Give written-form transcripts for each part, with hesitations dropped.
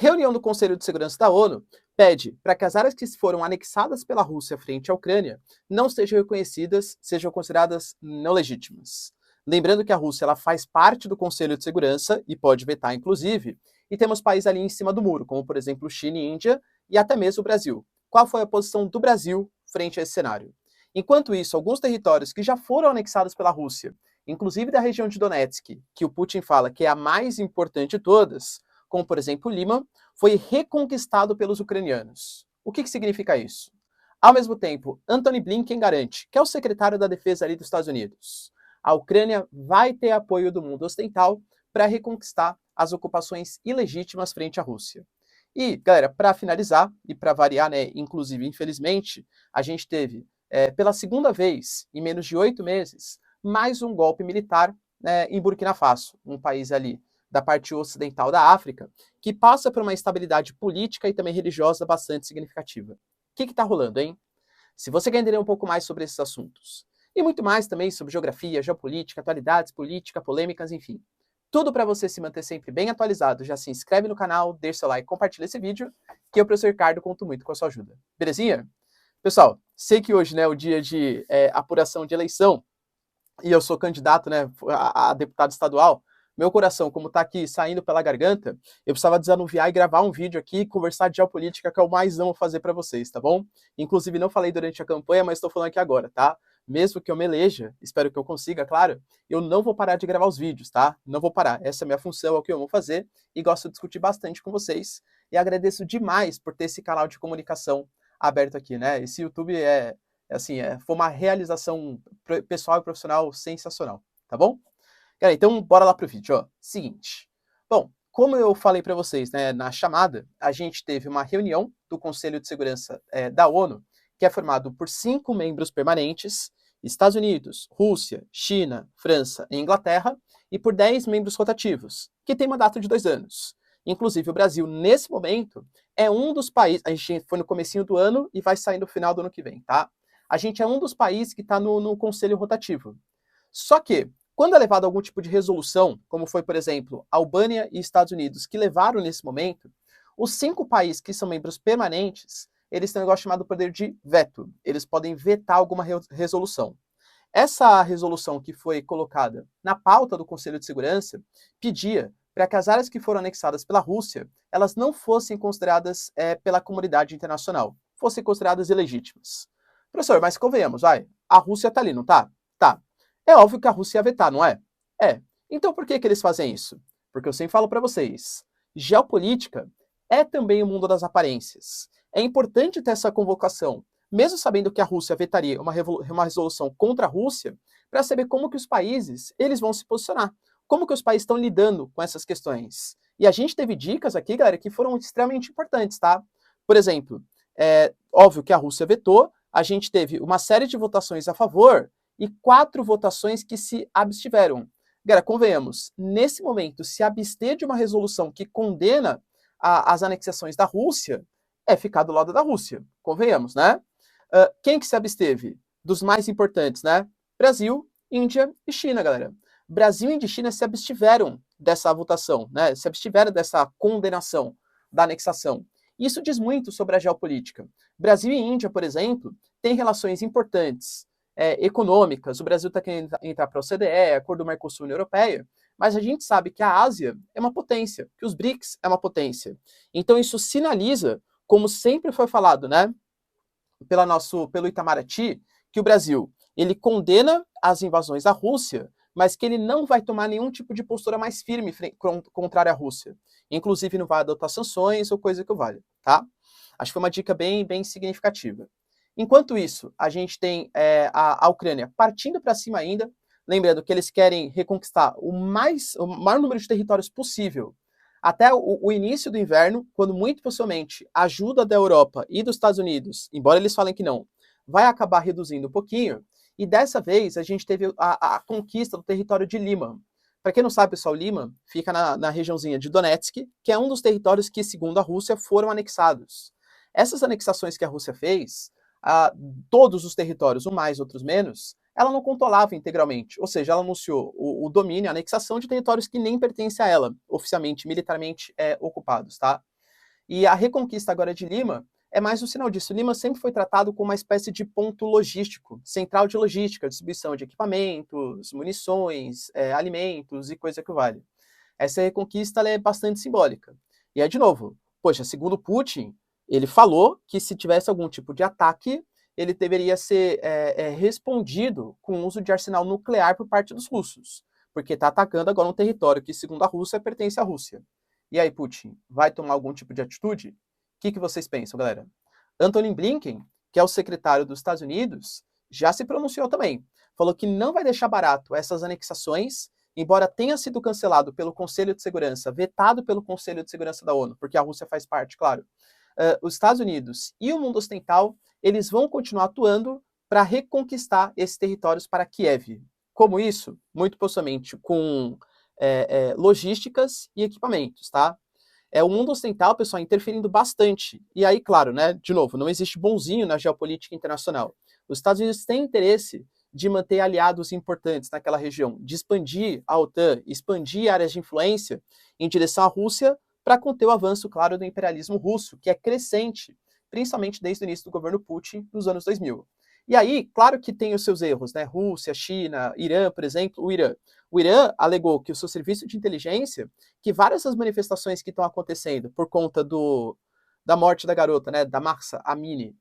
Reunião do Conselho de Segurança da ONU pede para que as áreas que foram anexadas pela Rússia frente à Ucrânia não sejam reconhecidas, sejam consideradas não legítimas. Lembrando que a Rússia ela faz parte do Conselho de Segurança e pode vetar, inclusive, e temos países ali em cima do muro, como por exemplo China e Índia e até mesmo o Brasil. Qual foi a posição do Brasil frente a esse cenário? Enquanto isso, alguns territórios que já foram anexados pela Rússia, inclusive da região de Donetsk, que o Putin fala que é a mais importante de todas, como por exemplo Lima, foi reconquistado pelos ucranianos. O que significa isso? Ao mesmo tempo, Antony Blinken garante, que é o secretário da defesa ali dos Estados Unidos, a Ucrânia vai ter apoio do mundo ocidental para reconquistar as ocupações ilegítimas frente à Rússia. E, galera, para finalizar, e para variar, né, inclusive, infelizmente, a gente teve, pela segunda vez, em menos de 8 meses, mais um golpe militar em Burkina Faso, um país ali da parte ocidental da África, que passa por uma instabilidade política e também religiosa bastante significativa. O que está rolando, hein? Se você quer entender um pouco mais sobre esses assuntos, e muito mais também sobre geografia, geopolítica, atualidades, política, polêmicas, enfim, tudo para você se manter sempre bem atualizado, já se inscreve no canal, deixa seu like, compartilha esse vídeo, que eu, professor Ricardo, conto muito com a sua ajuda. Belezinha? Pessoal, sei que hoje, né, é o dia de apuração de eleição, e eu sou candidato, né, a deputado estadual. Meu coração, como tá aqui saindo pela garganta, eu precisava desanuviar e gravar um vídeo aqui e conversar de geopolítica, que é o mais amo fazer para vocês, tá bom? Inclusive, não falei durante a campanha, mas estou falando aqui agora, tá? Mesmo que eu me eleja, espero que eu consiga, claro, eu não vou parar de gravar os vídeos, tá? Não vou parar. Essa é a minha função, é o que eu amo fazer e gosto de discutir bastante com vocês. E agradeço demais por ter esse canal de comunicação aberto aqui, né? Esse YouTube foi uma realização pessoal e profissional sensacional, tá bom? Cara, então bora lá pro vídeo, ó. Seguinte. Bom, como eu falei para vocês, né, na chamada, a gente teve uma reunião do Conselho de Segurança da ONU, que é formado por 5 membros permanentes, Estados Unidos, Rússia, China, França e Inglaterra, e por 10 membros rotativos, que tem mandato de 2 anos. Inclusive, o Brasil, nesse momento, é um dos países... A gente foi no comecinho do ano e vai sair no final do ano que vem, tá? A gente é um dos países que está no Conselho Rotativo. Só que, quando é levado algum tipo de resolução, como foi, por exemplo, Albânia e Estados Unidos, que levaram nesse momento, os 5 países que são membros permanentes, eles têm um negócio chamado poder de veto. Eles podem vetar alguma resolução. Essa resolução que foi colocada na pauta do Conselho de Segurança pedia para que as áreas que foram anexadas pela Rússia, elas não fossem consideradas pela comunidade internacional, fossem consideradas ilegítimas. Professor, mas convenhamos, vai, a Rússia está ali, não tá? Tá. É óbvio que a Rússia ia vetar, não é? É. Então por que eles fazem isso? Porque eu sempre falo para vocês, geopolítica é também o mundo das aparências. É importante ter essa convocação, mesmo sabendo que a Rússia vetaria uma resolução contra a Rússia, para saber como que os países eles vão se posicionar, como que os países estão lidando com essas questões. E a gente teve dicas aqui, galera, que foram extremamente importantes, tá? Por exemplo, é óbvio que a Rússia vetou, a gente teve uma série de votações a favor e 4 votações que se abstiveram. Galera, convenhamos, nesse momento, se abster de uma resolução que condena as anexações da Rússia, é ficar do lado da Rússia, convenhamos, né? Quem que se absteve? Dos mais importantes, né? Brasil, Índia e China, galera. Brasil, Índia e China se abstiveram dessa votação, né? Se abstiveram dessa condenação da anexação. Isso diz muito sobre a geopolítica. Brasil e Índia, por exemplo, têm relações importantes, econômicas. O Brasil está querendo entrar para a OCDE, Acordo do Mercosul, União Europeia, mas a gente sabe que a Ásia é uma potência, que os BRICS é uma potência. Então isso sinaliza, como sempre foi falado, né, pelo Itamaraty, que o Brasil ele condena as invasões da Rússia, mas que ele não vai tomar nenhum tipo de postura mais firme contrária à Rússia. Inclusive não vai adotar sanções ou coisa que o valha, tá? Acho que foi uma dica bem, bem significativa. Enquanto isso, a gente tem a Ucrânia partindo para cima ainda, lembrando que eles querem reconquistar o maior número de territórios possível até o início do inverno, quando muito possivelmente a ajuda da Europa e dos Estados Unidos, embora eles falem que não, vai acabar reduzindo um pouquinho, e dessa vez a gente teve a conquista do território de Lima. Para quem não sabe, pessoal, Lima fica na regiãozinha de Donetsk, que é um dos territórios que, segundo a Rússia, foram anexados. Essas anexações que a Rússia fez, todos os territórios, um mais, outros menos, ela não controlava integralmente, ou seja, ela anunciou o domínio, a anexação de territórios que nem pertencem a ela, oficialmente, militarmente ocupados, tá? E a reconquista agora de Lima é mais um sinal disso. Lima sempre foi tratado como uma espécie de ponto logístico, central de logística, distribuição de equipamentos, munições, alimentos e coisa que vale. Essa reconquista ela é bastante simbólica. E aí, de novo, poxa, segundo Putin, ele falou que se tivesse algum tipo de ataque, ele deveria ser respondido com o uso de arsenal nuclear por parte dos russos, porque está atacando agora um território que, segundo a Rússia, pertence à Rússia. E aí, Putin, vai tomar algum tipo de atitude? O que vocês pensam, galera? Antony Blinken, que é o secretário dos Estados Unidos, já se pronunciou também. Falou que não vai deixar barato essas anexações, embora tenha sido cancelado pelo Conselho de Segurança, vetado pelo Conselho de Segurança da ONU, porque a Rússia faz parte, claro. Os Estados Unidos e o mundo ocidental, eles vão continuar atuando para reconquistar esses territórios para Kiev. Como isso? Muito possivelmente com logísticas e equipamentos, tá? O mundo ocidental, pessoal, interferindo bastante. E aí, claro, né, de novo, não existe bonzinho na geopolítica internacional. Os Estados Unidos têm interesse de manter aliados importantes naquela região, de expandir a OTAN, expandir áreas de influência em direção à Rússia para conter o avanço, claro, do imperialismo russo, que é crescente, principalmente desde o início do governo Putin, nos anos 2000. E aí, claro que tem os seus erros, né? Rússia, China, Irã, por exemplo, o Irã. O Irã alegou que o seu serviço de inteligência, que várias das manifestações que estão acontecendo por conta da morte da garota, né, da Mahsa Amini,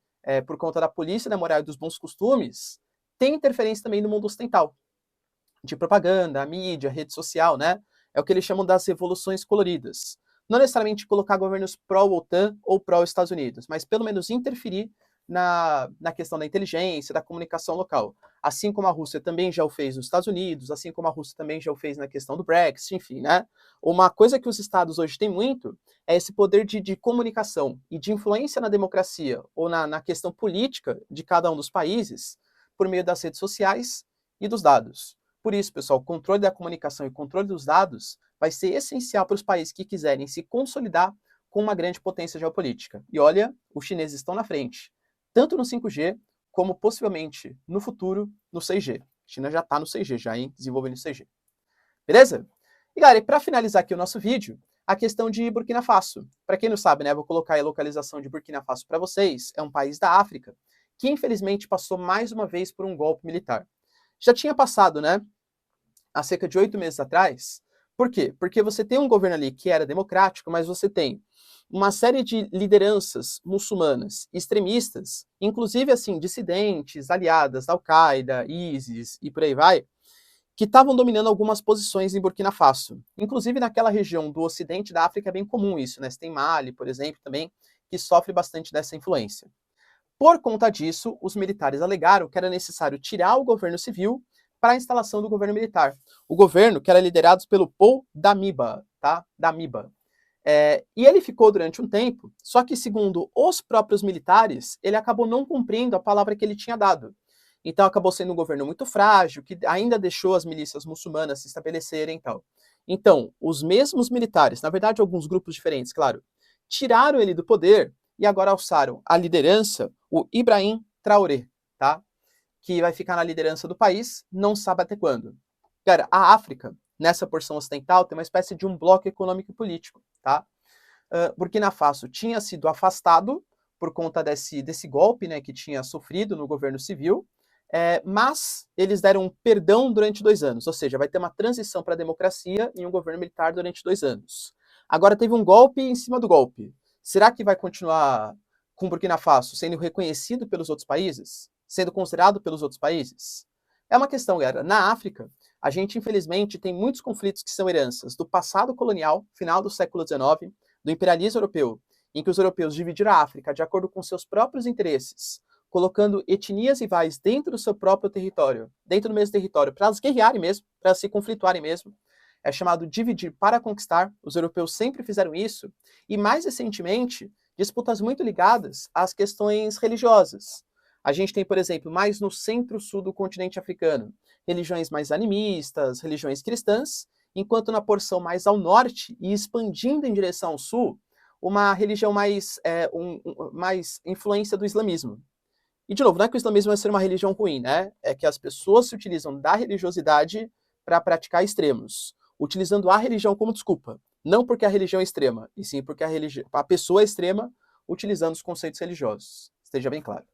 por conta da polícia, da moral e dos bons costumes, tem interferência também no mundo ocidental, de propaganda, mídia, rede social, né? É o que eles chamam das revoluções coloridas. Não necessariamente colocar governos pró-OTAN ou pró-Estados Unidos, mas pelo menos interferir na questão da inteligência, da comunicação local. Assim como a Rússia também já o fez nos Estados Unidos, assim como a Rússia também já o fez na questão do Brexit, enfim, né? Uma coisa que os estados hoje têm muito é esse poder de comunicação e de influência na democracia ou na questão política de cada um dos países por meio das redes sociais e dos dados. Por isso, pessoal, o controle da comunicação e o controle dos dados vai ser essencial para os países que quiserem se consolidar com uma grande potência geopolítica. E olha, os chineses estão na frente, tanto no 5G, como possivelmente no futuro no 6G. A China já está no 6G, já desenvolvendo o 6G. Beleza? E galera, para finalizar aqui o nosso vídeo, a questão de Burkina Faso. Para quem não sabe, né, vou colocar aí a localização de Burkina Faso para vocês. É um país da África que infelizmente passou mais uma vez por um golpe militar. Já tinha passado, né, há cerca de 8 meses atrás. Por quê? Porque você tem um governo ali que era democrático, mas você tem uma série de lideranças muçulmanas extremistas, inclusive assim, dissidentes, aliadas da Al-Qaeda, ISIS e por aí vai, que estavam dominando algumas posições em Burkina Faso. Inclusive naquela região do ocidente da África é bem comum isso, né? Você tem Mali, por exemplo, também, que sofre bastante dessa influência. Por conta disso, os militares alegaram que era necessário tirar o governo civil para a instalação do governo militar. O governo que era liderado pelo Paul Damiba, tá? Damiba. E ele ficou durante um tempo, só que segundo os próprios militares, ele acabou não cumprindo a palavra que ele tinha dado. Então acabou sendo um governo muito frágil, que ainda deixou as milícias muçulmanas se estabelecerem e tal. Então, os mesmos militares, na verdade alguns grupos diferentes, claro, tiraram ele do poder e agora alçaram a liderança o Ibrahim Traoré, tá? Que vai ficar na liderança do país, não sabe até quando. Cara, a África, nessa porção ocidental, tem uma espécie de um bloco econômico e político, tá? Burkina Faso tinha sido afastado por conta desse golpe, né, que tinha sofrido no governo civil, mas eles deram um perdão durante 2 anos, ou seja, vai ter uma transição para a democracia e um governo militar durante 2 anos. Agora teve um golpe em cima do golpe. Será que vai continuar com Burkina Faso sendo reconhecido pelos outros países? Sendo considerado pelos outros países? É uma questão, galera. Na África, a gente, infelizmente, tem muitos conflitos que são heranças do passado colonial, final do século XIX, do imperialismo europeu, em que os europeus dividiram a África de acordo com seus próprios interesses, colocando etnias rivais dentro do seu próprio território, dentro do mesmo território, para elas guerrearem mesmo, para se conflituarem mesmo. É chamado dividir para conquistar. Os europeus sempre fizeram isso. E mais recentemente, disputas muito ligadas às questões religiosas. A gente tem, por exemplo, mais no centro-sul do continente africano, religiões mais animistas, religiões cristãs, enquanto na porção mais ao norte e expandindo em direção ao sul, uma religião mais influência do islamismo. E, de novo, não é que o islamismo vai ser uma religião ruim, né? É que as pessoas se utilizam da religiosidade para praticar extremos, utilizando a religião como desculpa. Não porque a religião é extrema, e sim porque a pessoa é extrema utilizando os conceitos religiosos. Esteja bem claro.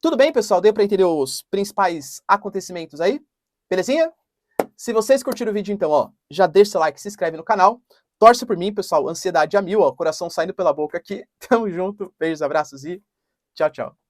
Tudo bem, pessoal? Deu para entender os principais acontecimentos aí? Belezinha? Se vocês curtiram o vídeo, então, ó, já deixa seu like, se inscreve no canal. Torce por mim, pessoal. Ansiedade a mil, ó. Coração saindo pela boca aqui. Tamo junto. Beijos, abraços e tchau, tchau.